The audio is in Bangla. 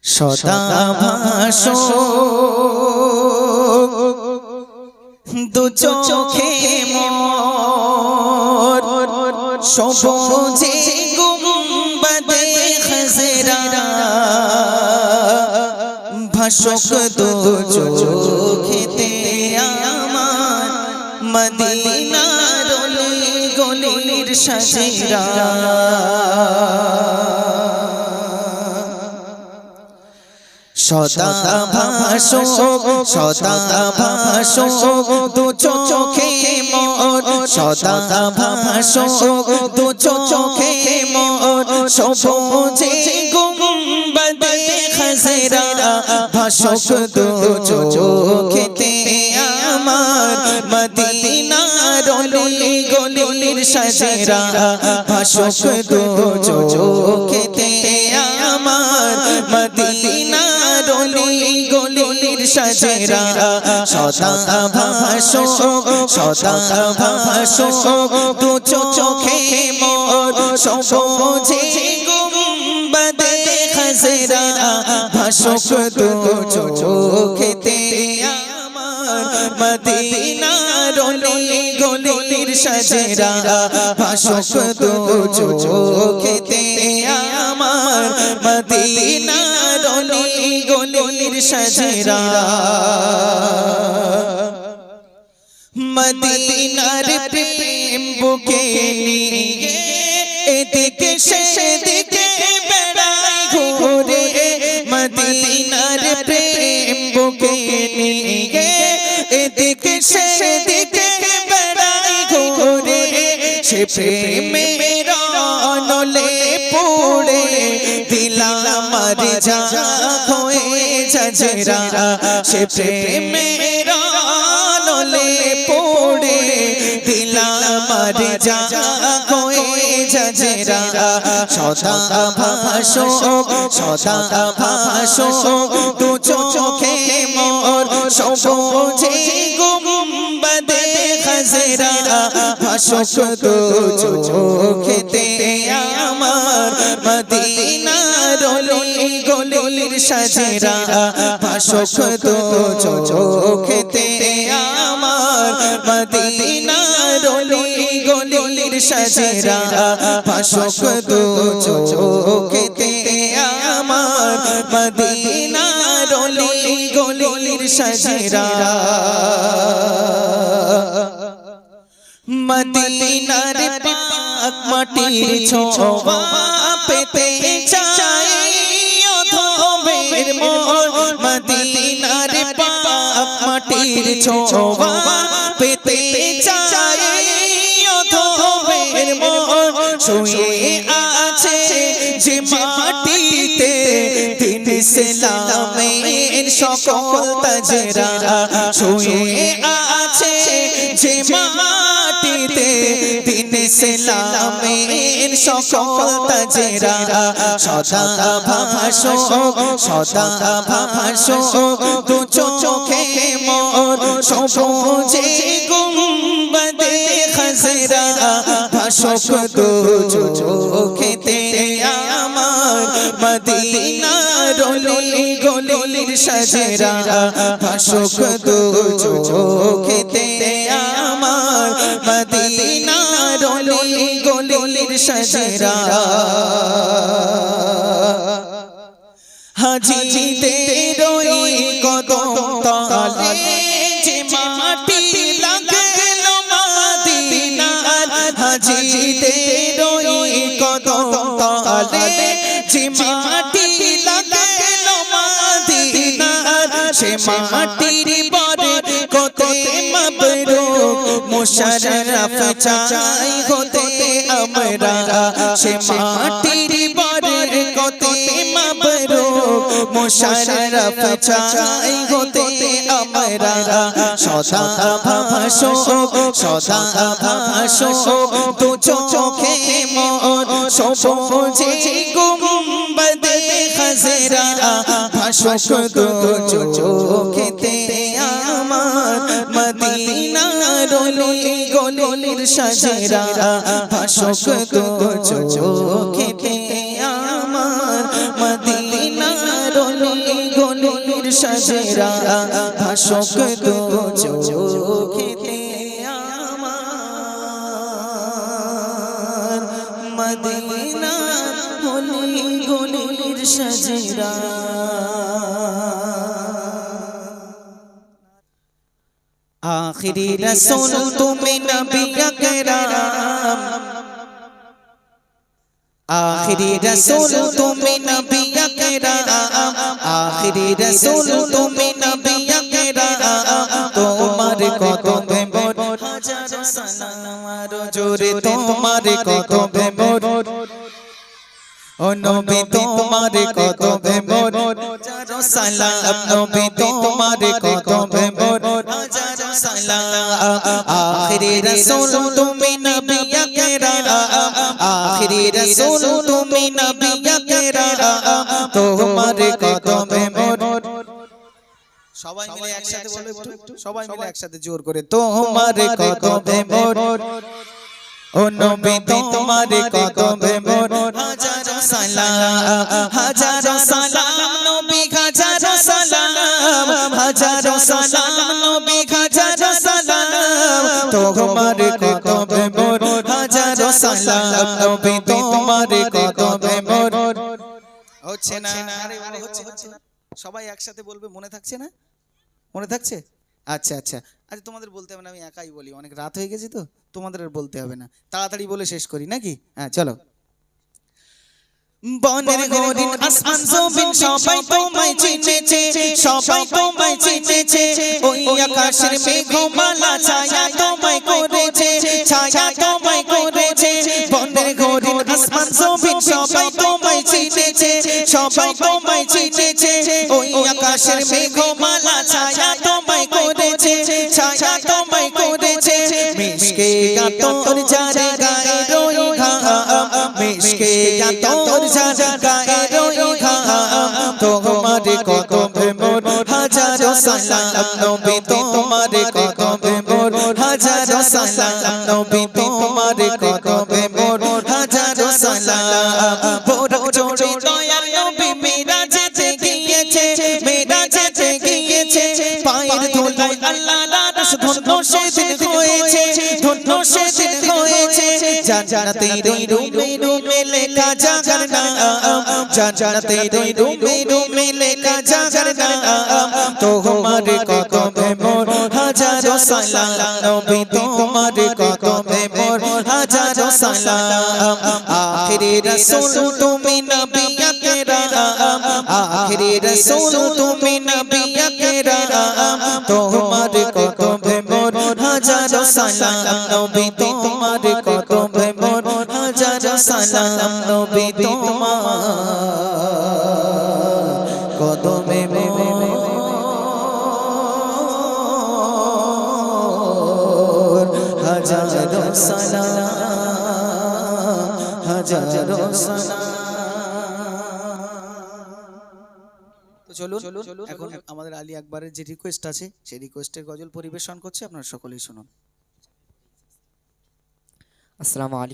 সদা ভাসো দু চোখে মোর সবুজে গুম্বদে খজরা ভাসক দু চোখেতে আমার মদিনার গলির সাজেরা সদা ভাসো দু চোখে মোর সদা ভাসো দু চোখে মোর সবুজে গুম্বদে খজরা ভাসক দু চোখেতে আমার মদিনার গলির সাজেরা ভাসক দু চোখেতে আমার মদিনার গলির সাজেরা সদা ভাসো দু চোখে মোর সবুজে গুম্বদে খজরা ভাসক দু চোখেতে আমার মদিনার গলির সাজেরা ভাসক দু চোখেতে আমার মদিনার গলির সাজেরা মদিনার প্রেম বুকে নিয়ে এদিকে সেদিকে বেড়াই ঘুরে মদিনার প্রেম বুকে নিয়ে এদিকে সেদিকে বেড়াই ঘুরে সে প্রেমের নলে পড়ে দিলাম আমার যা হয়ে যাজরা সে প্রেমের নলে পড়ে দিলাম আমার যা হয়ে যাজরা সদা ভাসো দু চোখে মোর সবুজে গুম্বদে খজরা ভাসক দু চোখেতে আমার মদিনার গলির সাজেরা ভাসক দু চোখেতে আমার মদিনার গলির সাজেরা ভাসক দু চোখেতে আমার মদিনার গলির সাজেরা মদিনার পাক মাটির ছোঁয়া পেতে চাই অধমের মোর মদিনার পাক মাটির ছোঁয়া পেতে চাই অধমের মোর শুয়ে আছে যে মাটিতে দিন ইসলামের সকল তাজরা শুয়ে আছে যে মাটিতে দিন ইসলামের সকল তাজরা সদা ভাসো দু চোখে মোর সবুজে গুম্বদে খজরা ভাসক দু চোখেতে আমার মদিনার গলির সাজেরা ভাসক দু চোখেতে আমার মদিনার গলির সাজেরা হাজিদের ওই কদম তলে যে মাটি লাগলো মদিনার হাজিদের ওই কদম তলে যে মাটি লাগলো মদিনার সে মাটির বরে কতে মাবরুক মুশাররফ চাই হতে আমরা সে মাটির বরে কতে মাবরুক মুশাররফ চাই হতে আমরা সদা ভাসো দু চোখে মোর সবুজে গুম্বদে খজরা ভাসক দু চোখেতে আমার মদিনার গলির সাজেরা ভাসক দু চোখেতে আমার মদিনার সাজেরা ভাসক দু চোখেতে আমার মদিনা হলি গলির সাজেরা आखिरी रसूल तुम नबी अकरम आखिरी रसूल तुम नबी अकरम आखिरी रसूल तुम नबी अकरम তোমার কদমে মোর হাজার সালাম আর জোরে তোমার কদমে মোর ও নবী তোমার কদমে মোর হাজার সালাম নবী তোমার কদমে মোর হাজার সালাম আখিরি রাসূল তুমি নবী আকরাম আখিরি রাসূল তুমি নবী আকরাম তোমার কদমে মোর সবাই মিলে একসাথে বলো একটু সবাই মিলে একসাথে জোর করে তোমার কদমে মোর ও নবী তোমার কদমে মোর হাজার সালাম নবী হাজার সালাম নবী হাজার সালাম তোমার কদমে মোর হাজার সালাম নবী তোমার কদমে মোর হচ্ছে না আরে হচ্ছে সবাই একসাথে বলবে মনে থাকছে না মনে থাকছে আচ্ছা আচ্ছা আরে তোমাদের বলতে হবে না আমি একাই বলি অনেক রাত হয়ে গেছে তো তোমাদের আর বলতে হবে না তাড়াতাড়ি বলে শেষ করি নাকি হ্যাঁ চলো বনের হরিণ আসমান জমিন সবাই তোমায় চিনেছে সবাই তোমায় চিনেছে ওই আকাশের মেঘমালা ছায়া তোমায় করেছে ছায়া তোমায় করেছে বনের হরিণ আসমান জমিন সবাই তোমায় চিনেছে সবাই তোমায় চিনেছে ওই আকাশের মেঘমালা ছায়া তোমায় করেছে ছায়া তোমায় করেছে মিশকে গাতর যারে গায়ে রই ঘাম মিশকে গাতর যারে গায়ে রই ঘাম তোমার কদমে মোর হাজার সালাম নবী তোমার কদমে মোর হাজার সালাম নবী তোমার কদমে মোর হাজার সালাম বড় জোরে দয়ার নবী মিরাজে গিয়েছে মিরাজে গিয়েছে পায়ের ধুলায় আল্লাহ রাস ধন্য সেদিন হয়েছে ধন্য সেদিন হয়েছে জান্নাতে রুমে রুমে লেখা জাগার নাম জান্নাতে রুমে রুমে লেখা জাগার নাম তোমার কদমে মোর হাজার সালাম নবী তোমার কদমে মোর হাজার সালাম আখিরি রাসূল তুমি নবী আকরাম আখিরি রাসূল তুমি নবী আকরাম তোমার কদমে মোর হাজার সালাম নবী তোমার কদমে মোর হাজার সালাম নবী তোমার কদমে মোর হাজার সালাম হাজার সালাম চলুন এখন আমাদের আলী আকবরের যে রিকোয়েস্ট আছে সেই রিকোয়েস্টের গজল পরিবেশন করছে আপনারা সকলেই শুনুন। আসসালামু আলাইকুম।